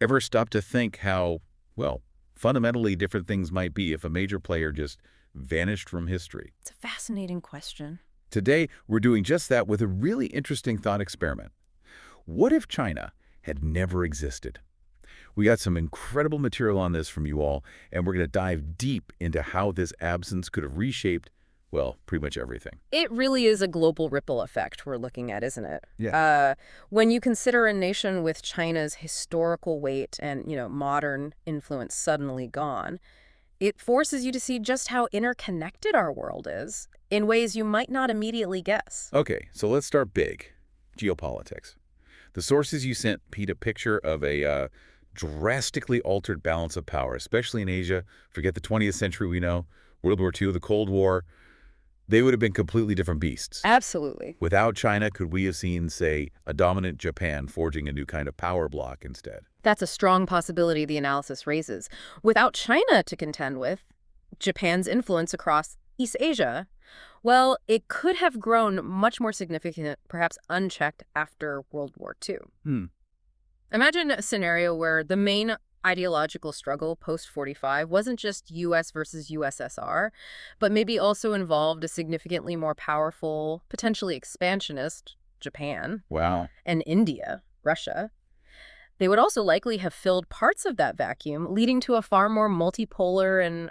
Ever stop to think how, well, fundamentally different things might be if a major player just vanished from history? It's a fascinating question. Today, we're doing just that with a really interesting thought experiment. What if China had never existed? We got some incredible material on this from you all, and we're going to dive deep into how this absence could have reshaped, well, pretty much everything. It really is a global ripple effect we're looking at, isn't it? Yeah. When you consider a nation with China's historical weight and, modern influence suddenly gone, it forces you to see just how interconnected our world is in ways you might not immediately guess. Okay, so let's start big. Geopolitics. The sources you sent paint a picture of a drastically altered balance of power, especially in Asia. Forget the 20th century we know, World War II, the Cold War. They would have been completely different beasts. Absolutely. Without China, could we have seen, say, a dominant Japan forging a new kind of power bloc instead? That's a strong possibility the analysis raises. Without China to contend with, Japan's influence across East Asia, well, it could have grown much more significant, perhaps unchecked, after World War II. Hmm. Imagine a scenario where the main ideological struggle post-45 wasn't just US versus USSR, but maybe also involved a significantly more powerful, potentially expansionist Japan Wow. and India, Russia. They would also likely have filled parts of that vacuum, leading to a far more multipolar and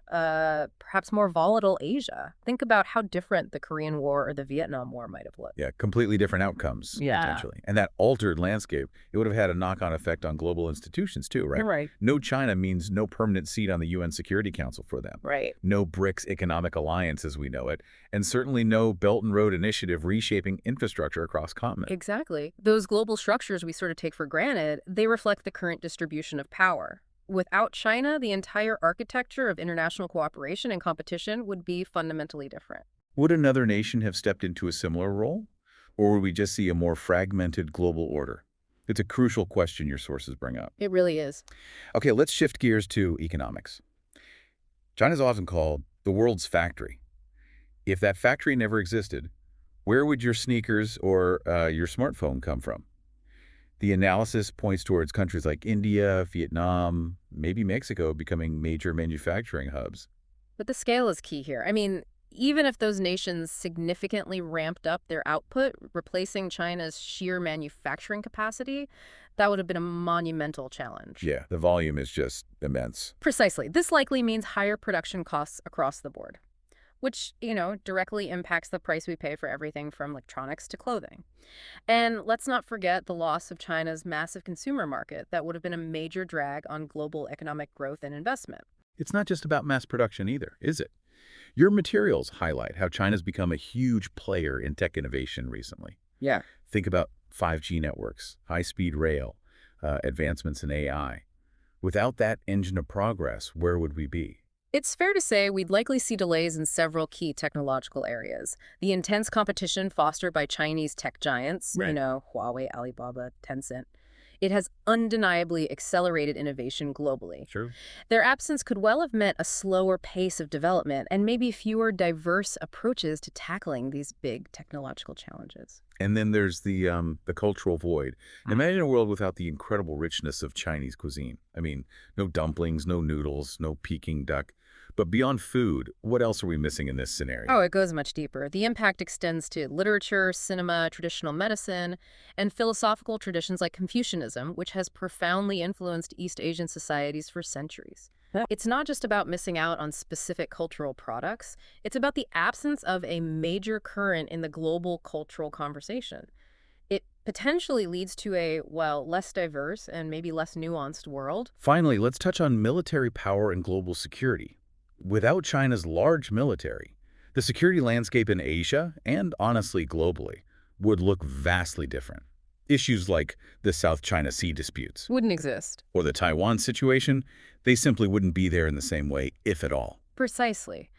perhaps more volatile Asia. Think about how different the Korean War or the Vietnam War might have looked. Yeah, completely different outcomes, Yeah. potentially. And that altered landscape, it would have had a knock-on effect on global institutions, too, right? You're right. No China means no permanent seat on the UN Security Council for them. Right. No BRICS economic alliance as we know it, and certainly no Belt and Road Initiative reshaping infrastructure across continents. Exactly. Those global structures we sort of take for granted, they reflect the current distribution of power. Without China, the entire architecture of international cooperation and competition would be fundamentally different. Would another nation have stepped into a similar role? Or would we just see a more fragmented global order? It's a crucial question your sources bring up. It really is. Okay, let's shift gears to economics. China's often called the world's factory. If that factory never existed, where would your sneakers or your smartphone come from? The analysis points towards countries like India, Vietnam, maybe Mexico becoming major manufacturing hubs. But the scale is key here. I mean, even if those nations significantly ramped up their output, replacing China's sheer manufacturing capacity, that would have been a monumental challenge. Yeah, the volume is just immense. Precisely. This likely means higher production costs across the board, which, directly impacts the price we pay for everything from electronics to clothing. And let's not forget the loss of China's massive consumer market that would have been a major drag on global economic growth and investment. It's not just about mass production either, is it? Your materials highlight how China's become a huge player in tech innovation recently. Yeah. Think about 5G networks, high-speed rail, advancements in AI. Without that engine of progress, where would we be? It's fair to say we'd likely see delays in several key technological areas. The intense competition fostered by Chinese tech giants, Right. Huawei, Alibaba, Tencent, it has undeniably accelerated innovation globally. True. Their absence could well have meant a slower pace of development and maybe fewer diverse approaches to tackling these big technological challenges. And then there's the cultural void. Imagine a world without the incredible richness of Chinese cuisine. I mean, no dumplings, no noodles, no Peking duck. But beyond food, what else are we missing in this scenario? Oh, it goes much deeper. The impact extends to literature, cinema, traditional medicine, and philosophical traditions like Confucianism, which has profoundly influenced East Asian societies for centuries. It's not just about missing out on specific cultural products. It's about the absence of a major current in the global cultural conversation. It potentially leads to a, less diverse and maybe less nuanced world. Finally, let's touch on military power and global security. Without China's large military, the security landscape in Asia, and honestly globally, would look vastly different. Issues like the South China Sea disputes Wouldn't exist. or the Taiwan situation, they simply wouldn't be there in the same way, if at all. Precisely.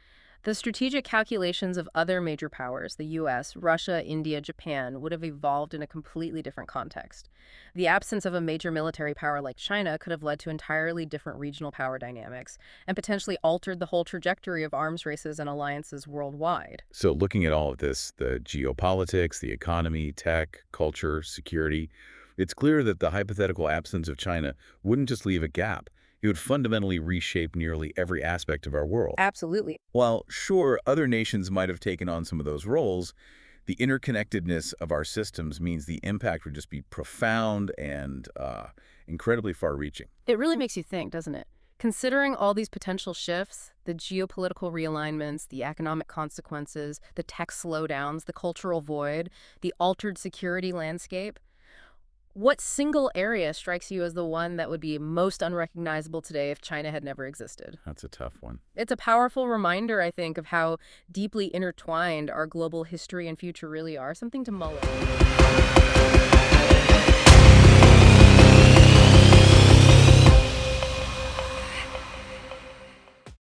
The strategic calculations of other major powers, the US, Russia, India, Japan, would have evolved in a completely different context. The absence of a major military power like China could have led to entirely different regional power dynamics and potentially altered the whole trajectory of arms races and alliances worldwide. So looking at all of this, the geopolitics, the economy, tech, culture, security, It's clear that the hypothetical absence of China wouldn't just leave a gap. It would fundamentally reshape nearly every aspect of our world. Absolutely. While, sure, other nations might have taken on some of those roles, the interconnectedness of our systems means the impact would just be profound and incredibly far-reaching. It really makes you think, doesn't it? Considering all these potential shifts, the geopolitical realignments, the economic consequences, the tech slowdowns, the cultural void, the altered security landscape, what single area strikes you as the one that would be most unrecognizable today if China had never existed? That's a tough one. It's a powerful reminder, I think, of how deeply intertwined our global history and future really are. Something to mull over.